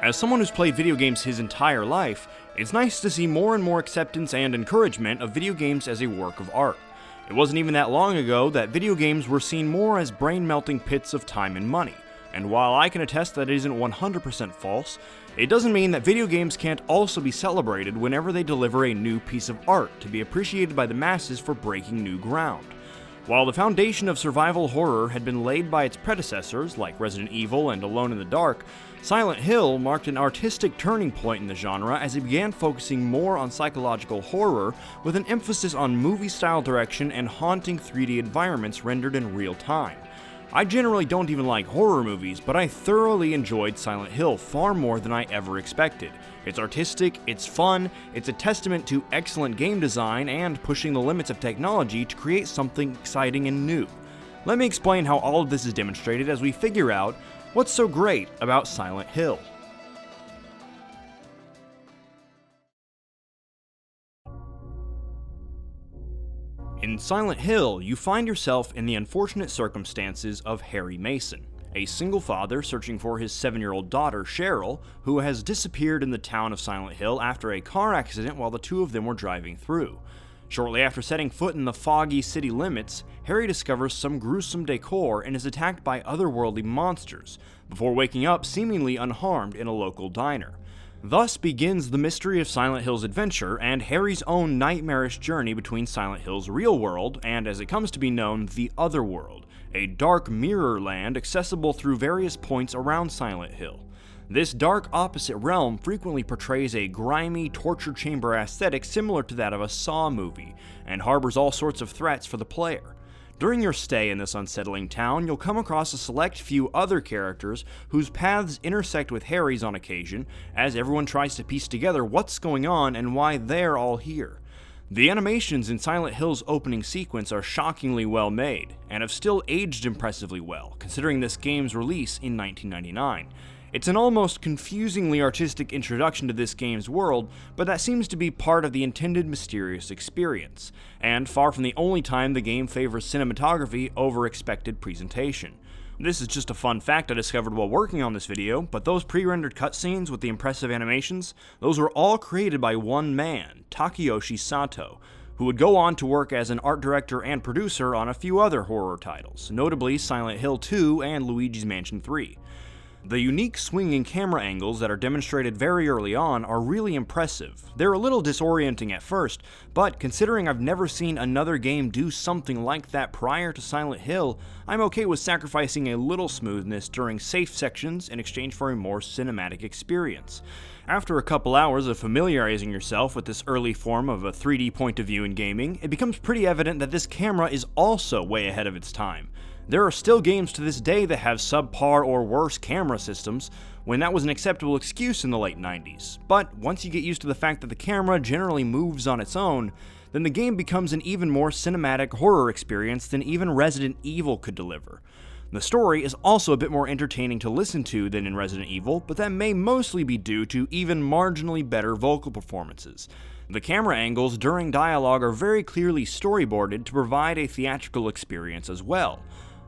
As someone who's played video games his entire life, it's nice to see more and more acceptance and encouragement of video games as a work of art. It wasn't even that long ago that video games were seen more as brain-melting pits of time and money, and while I can attest that it isn't 100% false, it doesn't mean that video games can't also be celebrated whenever they deliver a new piece of art to be appreciated by the masses for breaking new ground. While the foundation of survival horror had been laid by its predecessors, like Resident Evil and Alone in the Dark, Silent Hill marked an artistic turning point in the genre as it began focusing more on psychological horror with an emphasis on movie-style direction and haunting 3D environments rendered in real time. I generally don't even like horror movies, but I thoroughly enjoyed Silent Hill far more than I ever expected. It's artistic, it's fun, it's a testament to excellent game design and pushing the limits of technology to create something exciting and new. Let me explain how all of this is demonstrated as we figure out what's so great about Silent Hill. In Silent Hill, you find yourself in the unfortunate circumstances of Harry Mason, a single father searching for his 7-year-old daughter, Cheryl, who has disappeared in the town of Silent Hill after a car accident while the two of them were driving through. Shortly after setting foot in the foggy city limits, Harry discovers some gruesome decor and is attacked by otherworldly monsters, before waking up seemingly unharmed in a local diner. Thus begins the mystery of Silent Hill's adventure and Harry's own nightmarish journey between Silent Hill's real world and, as it comes to be known, the Otherworld, a dark mirror land accessible through various points around Silent Hill. This dark opposite realm frequently portrays a grimy, torture chamber aesthetic similar to that of a Saw movie, and harbors all sorts of threats for the player. During your stay in this unsettling town, you'll come across a select few other characters whose paths intersect with Harry's on occasion, as everyone tries to piece together what's going on and why they're all here. The animations in Silent Hill's opening sequence are shockingly well made, and have still aged impressively well, considering this game's release in 1999. It's an almost confusingly artistic introduction to this game's world, but that seems to be part of the intended mysterious experience, and far from the only time the game favors cinematography over expected presentation. This is just a fun fact I discovered while working on this video, but those pre-rendered cutscenes with the impressive animations, those were all created by one man, Takeyoshi Sato, who would go on to work as an art director and producer on a few other horror titles, notably Silent Hill 2 and Luigi's Mansion 3. The unique swinging camera angles that are demonstrated very early on are really impressive. They're a little disorienting at first, but considering I've never seen another game do something like that prior to Silent Hill, I'm okay with sacrificing a little smoothness during safe sections in exchange for a more cinematic experience. After a couple hours of familiarizing yourself with this early form of a 3D point of view in gaming, it becomes pretty evident that this camera is also way ahead of its time. There are still games to this day that have subpar or worse camera systems, when that was an acceptable excuse in the late 90s. But once you get used to the fact that the camera generally moves on its own, then the game becomes an even more cinematic horror experience than even Resident Evil could deliver. The story is also a bit more entertaining to listen to than in Resident Evil, but that may mostly be due to even marginally better vocal performances. The camera angles during dialogue are very clearly storyboarded to provide a theatrical experience as well.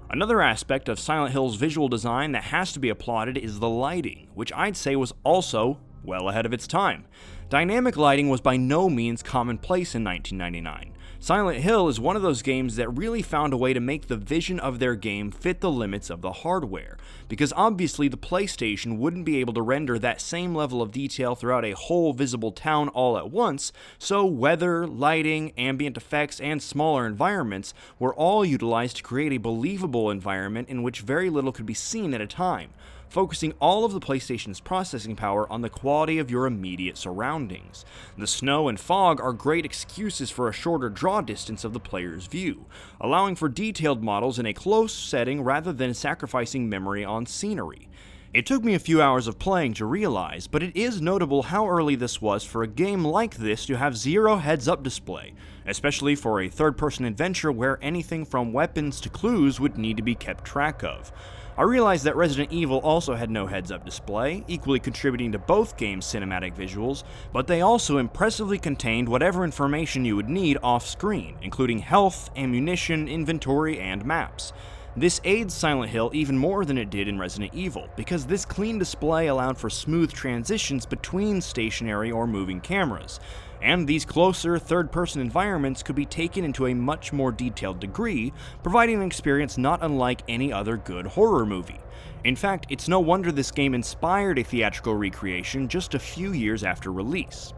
Another aspect of Silent Hill's visual design that has to be applauded is the lighting, which I'd say was also well ahead of its time. Dynamic lighting was by no means commonplace in 1999. Silent Hill is one of those games that really found a way to make the vision of their game fit the limits of the hardware, because obviously the PlayStation wouldn't be able to render that same level of detail throughout a whole visible town all at once, so weather, lighting, ambient effects, and smaller environments were all utilized to create a believable environment in which very little could be seen at a time, focusing all of the PlayStation's processing power on the quality of your immediate surroundings. The snow and fog are great excuses for a shorter draw distance of the player's view, allowing for detailed models in a close setting rather than sacrificing memory on scenery. It took me a few hours of playing to realize, but it is notable how early this was for a game like this to have zero heads-up display, especially for a third-person adventure where anything from weapons to clues would need to be kept track of. I realized that Resident Evil also had no heads-up display, equally contributing to both games' cinematic visuals, but they also impressively contained whatever information you would need off-screen, including health, ammunition, inventory, and maps. This aids Silent Hill even more than it did in Resident Evil, because this clean display allowed for smooth transitions between stationary or moving cameras, and these closer, third-person environments could be taken into a much more detailed degree, providing an experience not unlike any other good horror movie. In fact, it's no wonder this game inspired a theatrical recreation just a few years after release.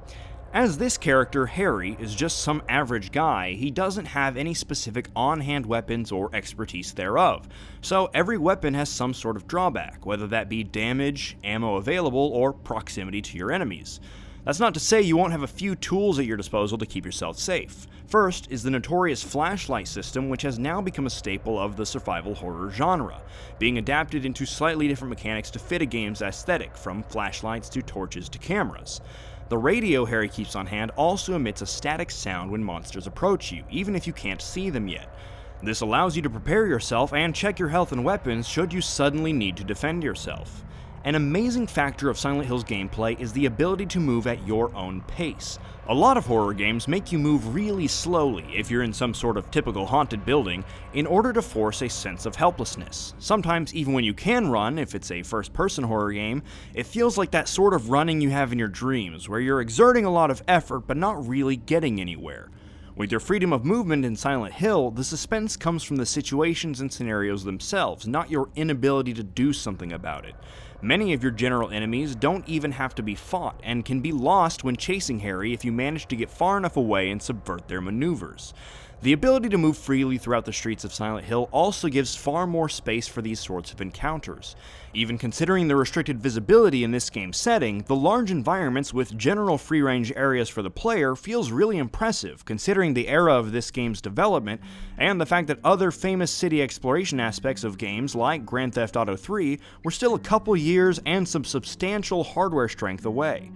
As this character, Harry, is just some average guy, he doesn't have any specific on-hand weapons or expertise thereof, so every weapon has some sort of drawback, whether that be damage, ammo available, or proximity to your enemies. That's not to say you won't have a few tools at your disposal to keep yourself safe. First is the notorious flashlight system, which has now become a staple of the survival horror genre, being adapted into slightly different mechanics to fit a game's aesthetic, from flashlights to torches to cameras. The radio Harry keeps on hand also emits a static sound when monsters approach you, even if you can't see them yet. This allows you to prepare yourself and check your health and weapons should you suddenly need to defend yourself. An amazing factor of Silent Hill's gameplay is the ability to move at your own pace. A lot of horror games make you move really slowly if you're in some sort of typical haunted building in order to force a sense of helplessness. Sometimes even when you can run, if it's a first-person horror game, it feels like that sort of running you have in your dreams, where you're exerting a lot of effort but not really getting anywhere. With your freedom of movement in Silent Hill, the suspense comes from the situations and scenarios themselves, not your inability to do something about it. Many of your general enemies don't even have to be fought, and can be lost when chasing Harry if you manage to get far enough away and subvert their maneuvers. The ability to move freely throughout the streets of Silent Hill also gives far more space for these sorts of encounters. Even considering the restricted visibility in this game's setting, the large environments with general free-range areas for the player feels really impressive, considering the era of this game's development, and the fact that other famous city exploration aspects of games like Grand Theft Auto 3 were still a couple years and some substantial hardware strength away.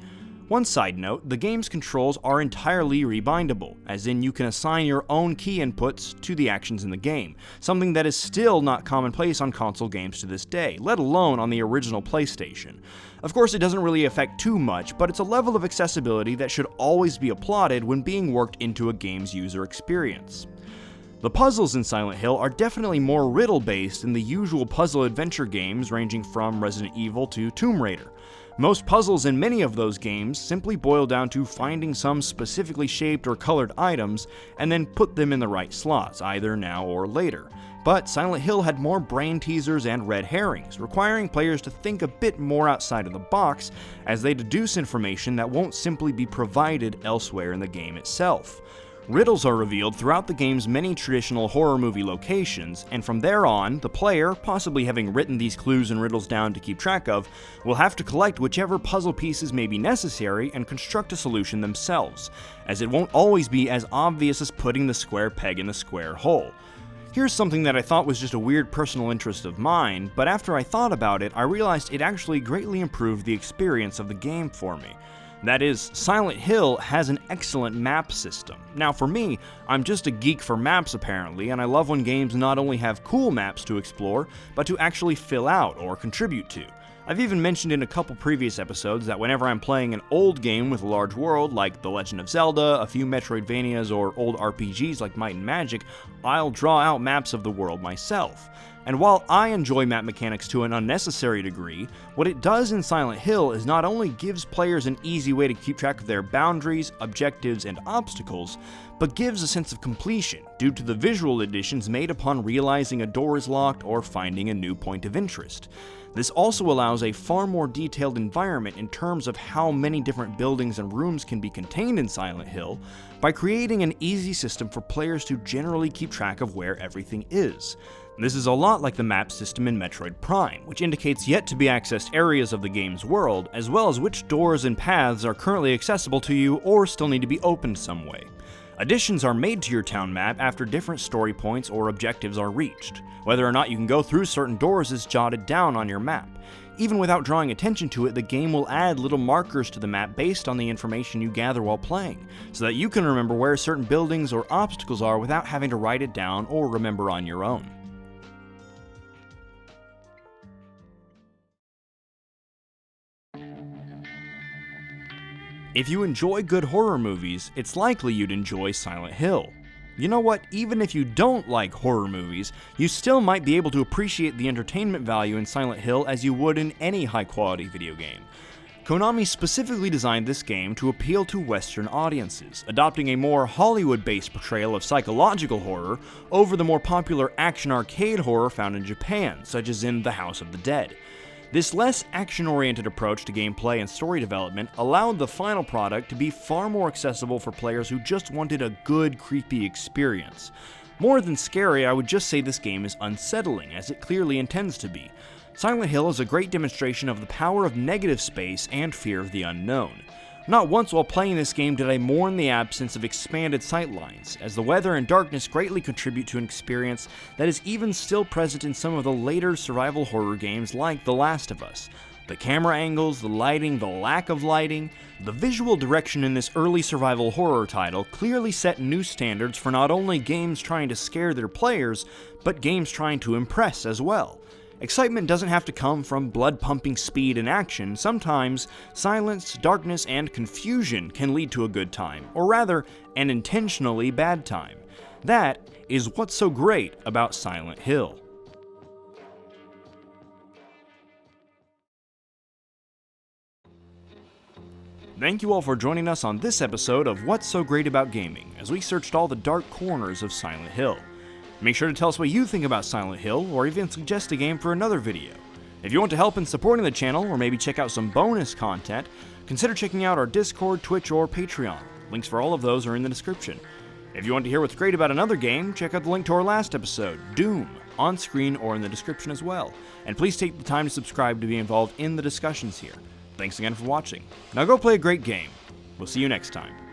One side note, the game's controls are entirely rebindable, as in you can assign your own key inputs to the actions in the game, something that is still not commonplace on console games to this day, let alone on the original PlayStation. Of course, it doesn't really affect too much, but it's a level of accessibility that should always be applauded when being worked into a game's user experience. The puzzles in Silent Hill are definitely more riddle-based than the usual puzzle adventure games ranging from Resident Evil to Tomb Raider. Most puzzles in many of those games simply boil down to finding some specifically shaped or colored items and then put them in the right slots, either now or later. But Silent Hill had more brain teasers and red herrings, requiring players to think a bit more outside of the box as they deduce information that won't simply be provided elsewhere in the game itself. Riddles are revealed throughout the game's many traditional horror movie locations, and from there on, the player, possibly having written these clues and riddles down to keep track of, will have to collect whichever puzzle pieces may be necessary and construct a solution themselves, as it won't always be as obvious as putting the square peg in the square hole. Here's something that I thought was just a weird personal interest of mine, but after I thought about it, I realized it actually greatly improved the experience of the game for me. That is, Silent Hill has an excellent map system. Now for me, I'm just a geek for maps apparently, and I love when games not only have cool maps to explore, but to actually fill out or contribute to. I've even mentioned in a couple previous episodes that whenever I'm playing an old game with a large world, like The Legend of Zelda, a few Metroidvanias, or old RPGs like Might and Magic, I'll draw out maps of the world myself. And while I enjoy map mechanics to an unnecessary degree, what it does in Silent Hill is not only gives players an easy way to keep track of their boundaries, objectives, and obstacles, but gives a sense of completion due to the visual additions made upon realizing a door is locked or finding a new point of interest. This also allows a far more detailed environment in terms of how many different buildings and rooms can be contained in Silent Hill by creating an easy system for players to generally keep track of where everything is. This is a lot like the map system in Metroid Prime, which indicates yet to be accessed areas of the game's world, as well as which doors and paths are currently accessible to you or still need to be opened some way. Additions are made to your town map after different story points or objectives are reached. Whether or not you can go through certain doors is jotted down on your map. Even without drawing attention to it, the game will add little markers to the map based on the information you gather while playing, so that you can remember where certain buildings or obstacles are without having to write it down or remember on your own. If you enjoy good horror movies, it's likely you'd enjoy Silent Hill. You know what, even if you don't like horror movies, you still might be able to appreciate the entertainment value in Silent Hill as you would in any high-quality video game. Konami specifically designed this game to appeal to Western audiences, adopting a more Hollywood-based portrayal of psychological horror over the more popular action arcade horror found in Japan, such as in The House of the Dead. This less action-oriented approach to gameplay and story development allowed the final product to be far more accessible for players who just wanted a good, creepy experience. More than scary, I would just say this game is unsettling, as it clearly intends to be. Silent Hill is a great demonstration of the power of negative space and fear of the unknown. Not once while playing this game did I mourn the absence of expanded sightlines, as the weather and darkness greatly contribute to an experience that is even still present in some of the later survival horror games like The Last of Us. The camera angles, the lighting, the lack of lighting, the visual direction in this early survival horror title clearly set new standards for not only games trying to scare their players, but games trying to impress as well. Excitement doesn't have to come from blood-pumping speed and action. Sometimes silence, darkness, and confusion can lead to a good time, or rather, an intentionally bad time. That is what's so great about Silent Hill. Thank you all for joining us on this episode of What's So Great About Gaming, as we searched all the dark corners of Silent Hill. Make sure to tell us what you think about Silent Hill, or even suggest a game for another video. If you want to help in supporting the channel, or maybe check out some bonus content, consider checking out our Discord, Twitch, or Patreon. Links for all of those are in the description. If you want to hear what's great about another game, check out the link to our last episode, Doom, on screen or in the description as well. And please take the time to subscribe to be involved in the discussions here. Thanks again for watching. Now go play a great game. We'll see you next time.